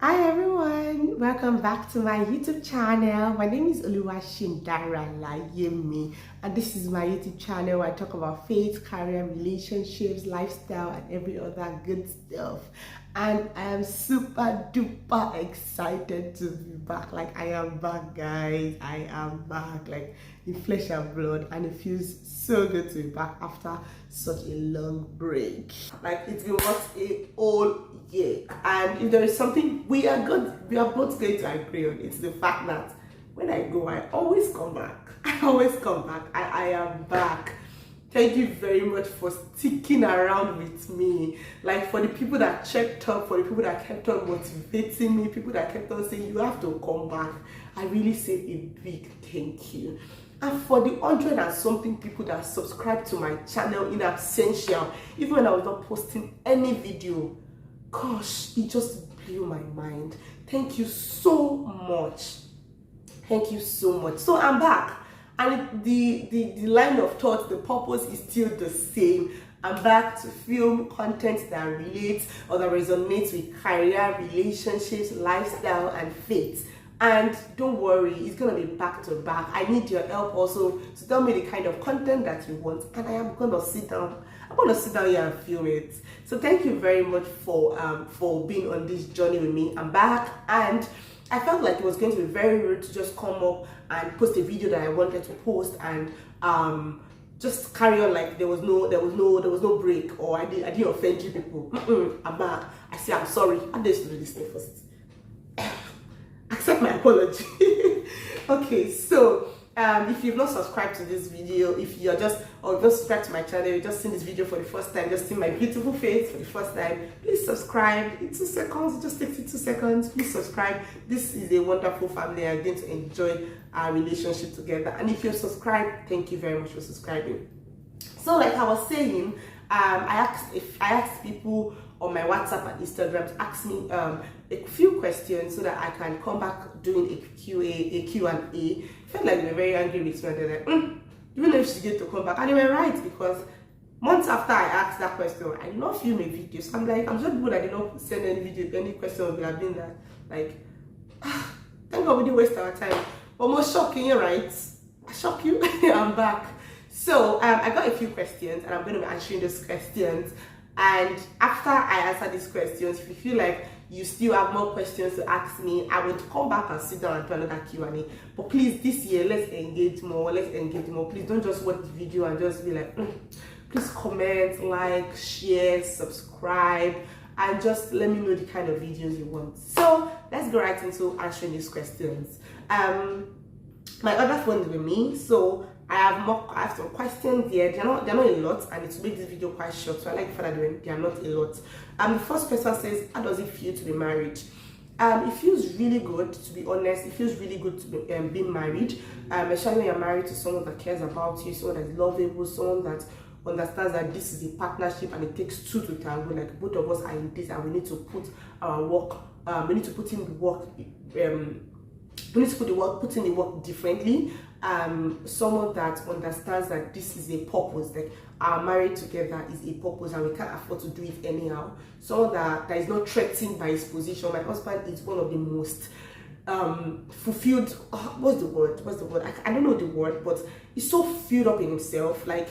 Hi everyone, welcome back to my YouTube channel. My name is Oluwashindara Layemi, and this is my YouTube channel where I talk about faith, career, relationships, lifestyle, and every other good stuff. And I am super duper excited to be back. Like, I am back, guys. I am back, like in flesh and blood, and it feels so good to be back after such a long break. Like, it's been what, a whole year, and if there is something we are both going to agree on, it's the fact that when I go, I always come back. I always come back. I am back. Thank you very much for sticking around with me. Like, for the people that checked up, for the people that kept on motivating me, people that kept on saying you have to come back, I really say a big thank you. And for the 100 and something people that subscribed to my channel in absentia, even when I was not posting any video, gosh, it just blew my mind. Thank you so much. Thank you so much. So I'm back, and the line of thought, the purpose is still the same. I'm back to film content that relates or that resonates with career, relationships, lifestyle, and faith. And don't worry, it's gonna be back to back. I need your help also to tell me the kind of content that you want, and I am gonna sit down. I'm gonna sit down here and film it. So thank you very much for being on this journey with me. I'm back, and I felt like it was going to be very rude to just come up and post a video that I wanted to post and just carry on like there was no break, or I didn't offend you people. I'm back. I say I'm sorry. I just do this thing first. Accept my apology. Okay, so if you've not subscribed to this video, if you're just subscribed to my channel, you just seen this video for the first time, just seen my beautiful face for the first time, please subscribe. In 2 seconds, it just takes you 2 seconds. Please subscribe. This is a wonderful family. I'm going to enjoy our relationship together. And if you're subscribed, thank you very much for subscribing. So, like I was saying, I asked people on my WhatsApp and Instagram to ask me a few questions so that I can come back doing a Q&A. I felt like they were very angry with me, and they're like, even if she get to come back. And they were right, because months after I asked that question, I did not film a video. So I'm like, I'm sure people that did not send any video, any question would have been that, like, thank God we didn't waste our time. Almost shocking, you're right? I shock you. I'm back. So I got a few questions, and I'm going to be answering those questions. And after I answer these questions, if you feel like you still have more questions to ask me, I would come back and sit down and do another Q&A. But please, this year, let's engage more. Please don't just watch the video and just be like, please comment, like, share, subscribe, and just let me know the kind of videos you want. So let's go right into answering these questions. My other phone is with me, so I have some questions here. They're not a lot, and it will make this video quite short. So I like the fact that they are not a lot. The first question says, how does it feel to be married? It feels really good, to be honest. It feels really good to be being married. Especially when you're married to someone that cares about you, someone that is lovable, someone that understands that this is a partnership and it takes two to tango. Like, both of us are in this, and we need to put our work. We need to put in the work. We need to put in the work differently. Someone that understands that this is a purpose, like our marriage together is a purpose, and we can't afford to do it anyhow. Someone that is not threatened by his position. My husband is one of the most fulfilled. What's the word? I don't know the word, but he's so filled up in himself. Like,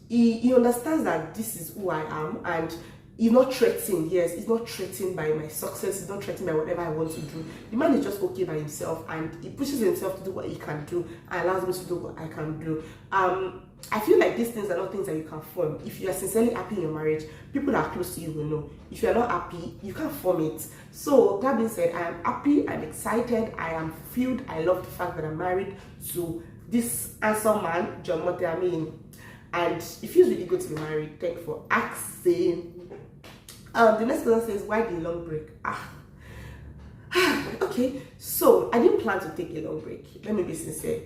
he understands that this is who I am, and he's not threatened. Yes, he's not threatened by my success. He's not threatened by whatever I want to do. The man is just okay by himself, and he pushes himself to do what he can do and allows me to do what I can do. I feel like these things are not things that you can form. If you are sincerely happy in your marriage, people that are close to you will know. If you are not happy, you can't form it. So that being said, I am happy, I'm excited, I am fulfilled. I love the fact that I'm married to this handsome man, John-Moteh, and it feels really good to be married. Thank you for asking. The next question says, why the long break? Okay, so I didn't plan to take a long break. Let me be sincere.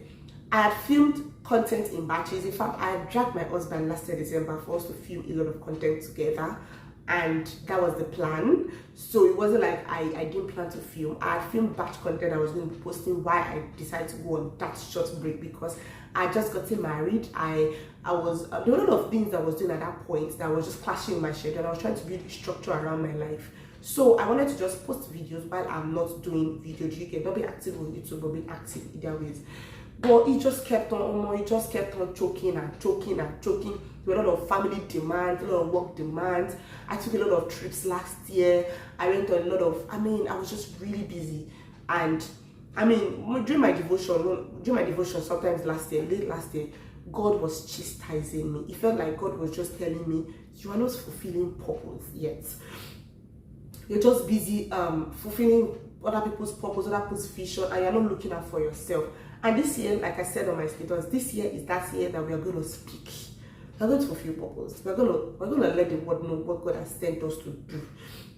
I had filmed content in batches. In fact, I had dragged my husband last year December for us to film a lot of content together, and that was the plan. So it wasn't like I didn't plan to film. I had filmed batch content I was going to be posting. Why I decided to go on that short break, because I just got married. I was there were a lot of things that I was doing at that point that was just clashing with my schedule. I was trying to build a structure around my life. So I wanted to just post videos while I'm not doing video. You can not be active on YouTube, but be active either ways. But it just kept on, it just kept on choking and choking and choking. There were a lot of family demands, a lot of work demands. I took a lot of trips last year. I went on a lot of, I was just really busy. And during my devotion, sometimes late last year, God was chastising me. It felt like God was just telling me, you are not fulfilling purpose yet. You're just busy fulfilling other people's purpose, other people's vision, and you're not looking out for yourself. And this year, like I said on my status, this year is that year that we are going to speak. We're going to fulfill purpose. We're going to let the world know what God has sent us to do.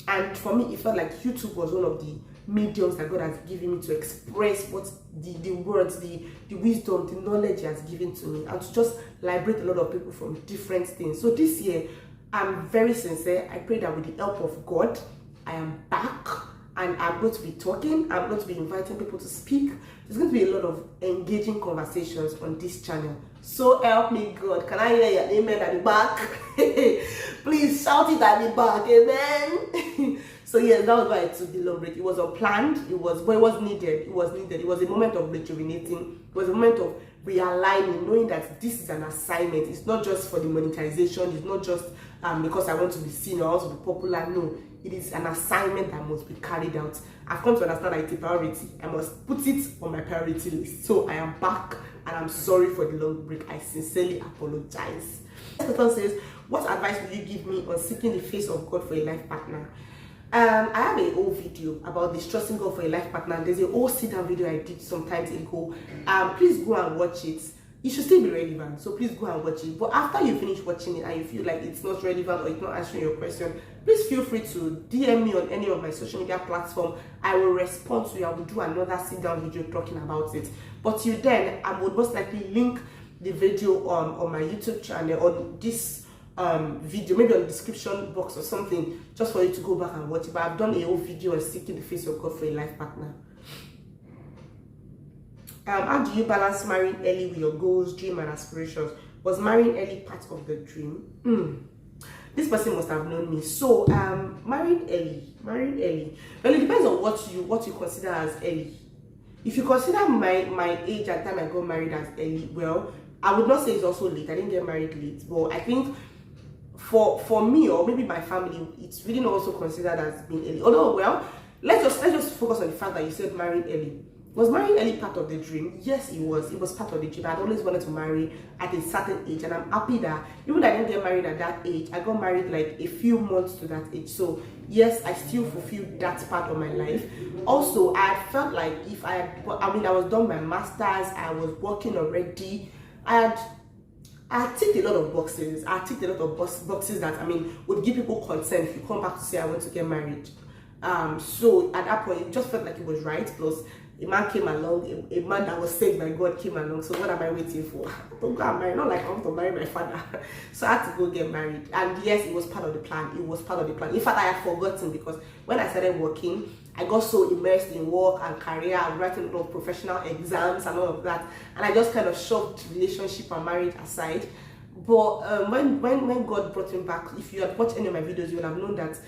And for me, it felt like YouTube was one of the mediums that God has given me to express what the words, the wisdom, the knowledge He has given to me, and to just liberate a lot of people from different things. So this year, I'm very sincere. I pray that with the help of God, I am back. And I'm going to be talking, I'm going to be inviting people to speak. There's going to be a lot of engaging conversations on this channel. So help me God. Can I hear your amen at the back? Please shout it at the back, amen. So yes, that was why I took the long break. It was unplanned, but it was needed. It was needed. It was a moment of rejuvenating. It was a moment of realigning, knowing that this is an assignment. It's not just for the monetization. It's not just because I want to be seen or I want to be popular. No. It is an assignment that must be carried out. I've come to understand that it's a priority. I must put it on my priority list. So I am back and I'm sorry for the long break. I sincerely apologize. This person says, what advice will you give me on seeking the face of God for a life partner? I have a whole video about this, trusting God for a life partner. There's a whole sit-down video I did some time ago. Please go and watch it. It should still be relevant, so please go and watch it. But after you finish watching it and you feel like it's not relevant or it's not answering your question, please feel free to DM me on any of my social media platforms. I will respond to you. I will do another sit-down video talking about it. But till then, I would most likely link the video on my YouTube channel on this video, maybe on the description box or something, just for you to go back and watch it. But I've done a whole video on seeking the face of God for a life partner. How do you balance marrying early with your goals, dreams, and aspirations? Was marrying early part of the dream? This person must have known me. So, marrying early. Well, it depends on what you consider as early. If you consider my age at the time I got married as early, well, I would not say it's also late. I didn't get married late, but I think for me or maybe my family, it's really not also considered as being early. Although, well, let's just focus on the fact that you said marrying early. Was marrying early part of the dream? Yes, it was. It was part of the dream. I'd always wanted to marry at a certain age, and I'm happy that even though I didn't get married at that age, I got married like a few months to that age. So yes, I still fulfilled that part of my life. Also, I felt like if I was done my masters, I was working already. I ticked a lot of boxes. I ticked a lot of boxes that would give people consent if you come back to say I want to get married. So at that point, it just felt like it was right. Plus, a man came along, a man that was saved by God came along. So what am I waiting for? Don't go and marry. Not like I want to marry my father. So I had to go get married. And yes, it was part of the plan. It was part of the plan. In fact, I had forgotten because when I started working, I got so immersed in work and career. I was writing a lot of professional exams and all of that. And I just kind of shoved relationship and marriage aside. But when God brought him back, if you had watched any of my videos, you would have known that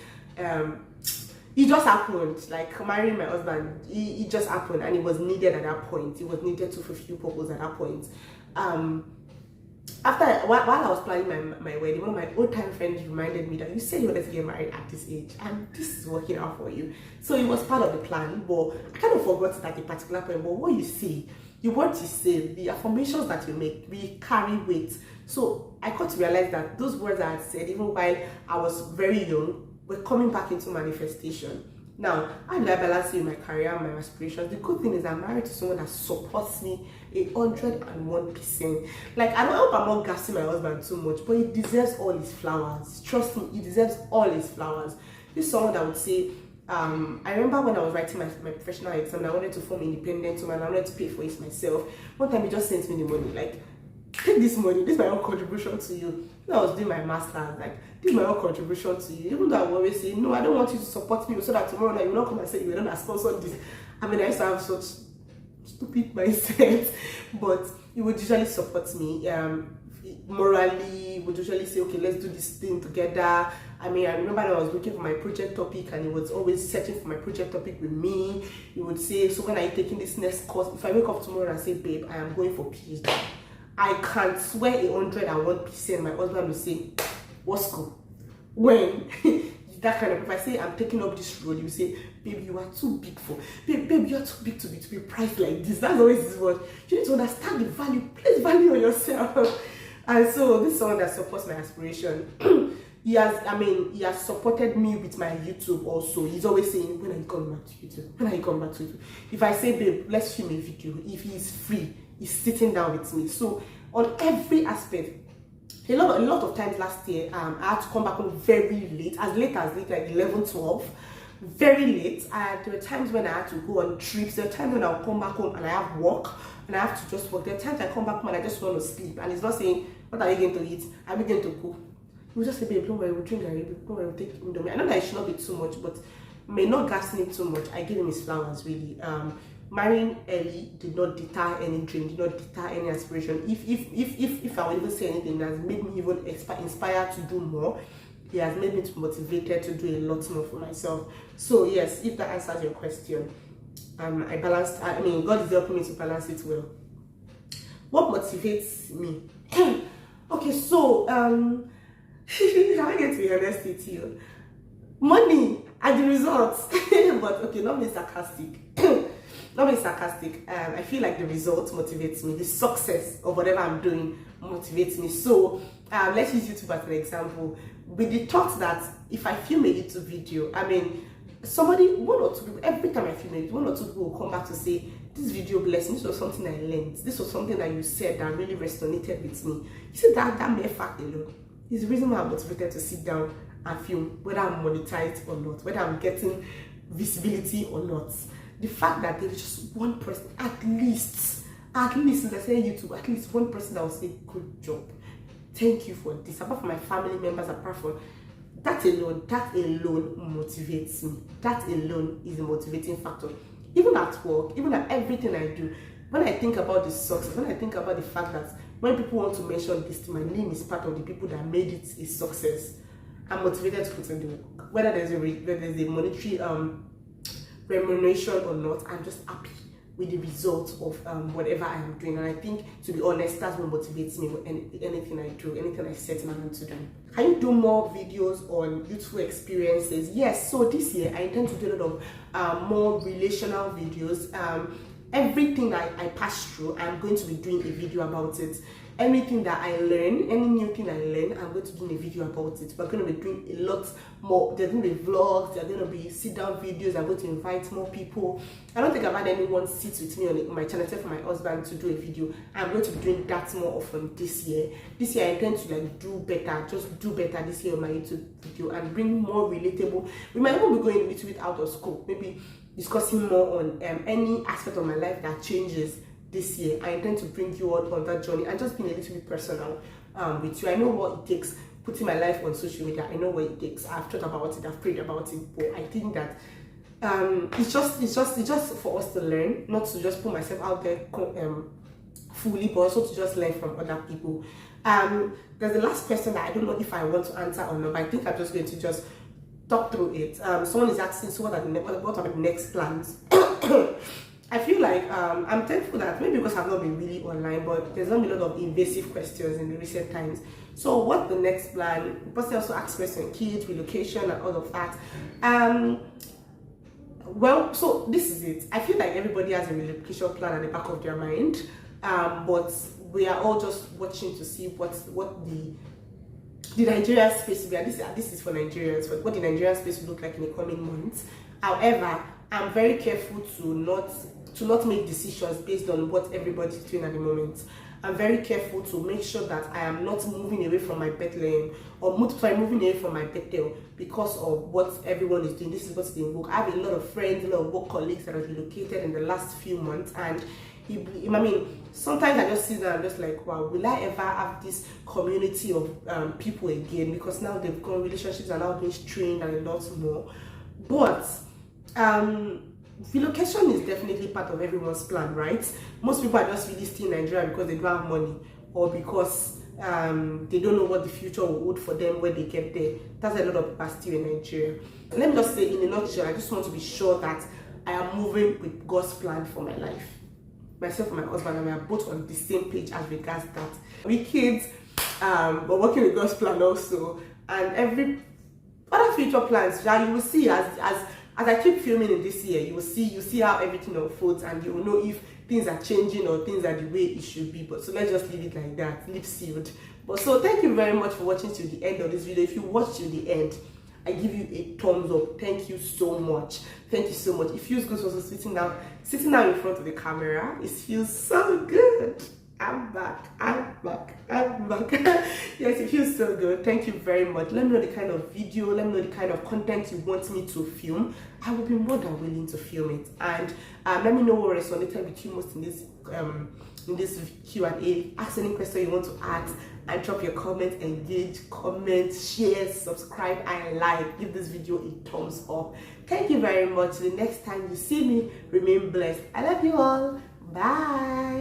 it just happened. Like marrying my husband, it just happened, and it was needed at that point. It was needed to fulfill purpose at that point. While I was planning my wedding, one of my old-time friends reminded me that you said you wanted to get married at this age, and this is working out for you. So it was part of the plan, but I kind of forgot it at a particular point. But what you say, the words you say, the affirmations that you make, we carry weight. So I got to realize that those words I had said, even while I was very young, we're coming back into manifestation. Now, how do I balance it in my career and my aspirations? The good thing is I'm married to someone that supports me 101%. Like, I don't hope I'm not gassing my husband too much, but he deserves all his flowers. Trust me, he deserves all his flowers. This is someone that would say, I remember when I was writing my professional exam, I wanted to form an independent woman, I wanted to pay for it myself. One time he just sent me the money, like, take this money, this is my own contribution to you. When I was doing my master's, like, this is my own contribution to you. Even though I would always say, no, I don't want you to support me so that tomorrow night you will not come and say you were not sponsored this. I used to have such stupid mindset, but he would usually support me morally. He would usually say, okay, let's do this thing together. I mean, I remember I was looking for my project topic and he was always searching for my project topic with me. He would say, so when are you taking this next course? If I wake up tomorrow and say, babe, I am going for PhD, I can swear 101% my husband will say, what school? When? That kind of, if I say I'm taking up this role, you say, babe, you are too big for, babe, you are too big to be priced like this. That's always his word. You need to understand the value, place value on yourself. And so this is someone that supports my aspiration. He has supported me with my YouTube also. He's always saying, when are you coming back to YouTube? When are you coming back to YouTube? If I say, babe, let's film a video, if he's free, he's sitting down with me. So on every aspect, a lot of times last year, I had to come back home very late as late like 11, 12, very late. There were times when I had to go on trips. There were times when I'll come back home and I have work and I have to just work. There are times I come back home and I just want to sleep. And he's not saying, what are you going to eat? Are we going to cook? He will just say, babe, don't worry, we'll drink a don't worry, we'll take Indomie. I know that it should not be too much, but may not gas him too much. I give him his flowers, really. Marrying early did not deter any dream, did not deter any aspiration. If I would even say anything, that has made me even inspired to do more. It has made me motivated to do a lot more for myself. So yes, if that answers your question, God is helping me to balance it well. What motivates me? Okay, so I'm going to be honest with you. Money and the results. But okay, not being sarcastic. Not being sarcastic. I feel like the result motivates me. The success of whatever I'm doing motivates me. So let's use YouTube as an example. With the thought that if I film a YouTube video, one or two people, every time I film it, one or two people will come back to say, this video blessed me, this was something I learned, this was something that you said that really resonated with me. You see, that mere fact alone is the reason why I'm motivated to sit down and film, whether I'm monetized or not, whether I'm getting visibility or not. The fact that there is just one person, at least, since I say YouTube, at least one person that will say, good job, thank you for this, apart from my family members, apart from that alone motivates me. That alone is a motivating factor. Even at work, even at everything I do, when I think about the success, when I think about the fact that when people want to mention this, my name is part of the people that made it a success, I'm motivated to put in the work. Whether there's a monetary remuneration or not, I'm just happy with the results of whatever I am doing. And I think, to be honest, that's what motivates me with anything I do, anything I set my mind to do. Can you do more videos on youthful experiences? Yes, so this year I intend to do a lot of more relational videos. Everything that I pass through, I'm going to be doing a video about it. Anything that I learn, any new thing I learn, I'm going to do a video about it. We're going to be doing a lot more. There's going to be vlogs, there's going to be sit-down videos. I'm going to invite more people. I don't think I've had anyone sit with me on my channel except for my husband to do a video. I'm going to be doing that more often this year. This year I intend to do better, just do better this year on my YouTube video and bring more relatable. We might even be going a little bit out of scope, maybe discussing more on any aspect of my life that changes. This year I intend to bring you all on that journey and just being a little bit personal with you. I know what it takes putting my life on social media. I know what it takes. I've thought about it, I've prayed about it, but I think that it's just for us to learn, not to just put myself out there fully, but also to just learn from other people. There's the last question that I don't know if I want to answer or not, but I think I'm just going to just talk through it. Someone is asking, so what are the next plans? I feel like I'm thankful that maybe because I've not been really online, but there's not been a lot of invasive questions in the recent times. So what's the next plan? The person also asked questions, kids, relocation, and all of that. Well, so this is it. I feel like everybody has a relocation plan at the back of their mind, but we are all just watching to see what the Nigerian space will be. This is for Nigerians, but what the Nigerian space will look like in the coming months. However, I'm very careful to not make decisions based on what everybody's doing at the moment. I'm very careful to make sure that I am not moving away from my Bethlehem or moving away from my Bethel because of what everyone is doing. This is what's in work. I have a lot of friends, a lot of work colleagues that have relocated in the last few months, and sometimes I just see that I'm just like, wow, will I ever have this community of people again? Because now they've got relationships are now being strained and a lot more. But relocation is definitely part of everyone's plan, right? Most people are just really staying in Nigeria because they don't have money or because They don't know what the future will hold for them when they get there. That's a lot of people still in Nigeria. And let me just say in a nutshell, I just want to be sure that I am moving with God's plan for my life. Myself and my husband, and we are both on the same page as regards that. We kids, we're working with God's plan also, and every other future plans that you will see as I keep filming in this year, you see how everything unfolds, and you will know if things are changing or things are the way it should be. But so let's just leave it like that, lip sealed. But so thank you very much for watching till the end of this video. If you watched till the end, I give you a thumbs up. Thank you so much. Thank you so much. It feels good also sitting down in front of the camera. It feels so good. I'm back. Yes, it feels so good. Thank you very much. Let me know the kind of video, let me know the kind of content you want me to film. I will be more than willing to film it. And let me know what resonated with you most in this Q&A. Ask any question you want to ask, and drop your comment, engage, comment, share, subscribe, and like. Give this video a thumbs up. Thank you very much. Till the next time you see me, remain blessed. I love you all. Bye.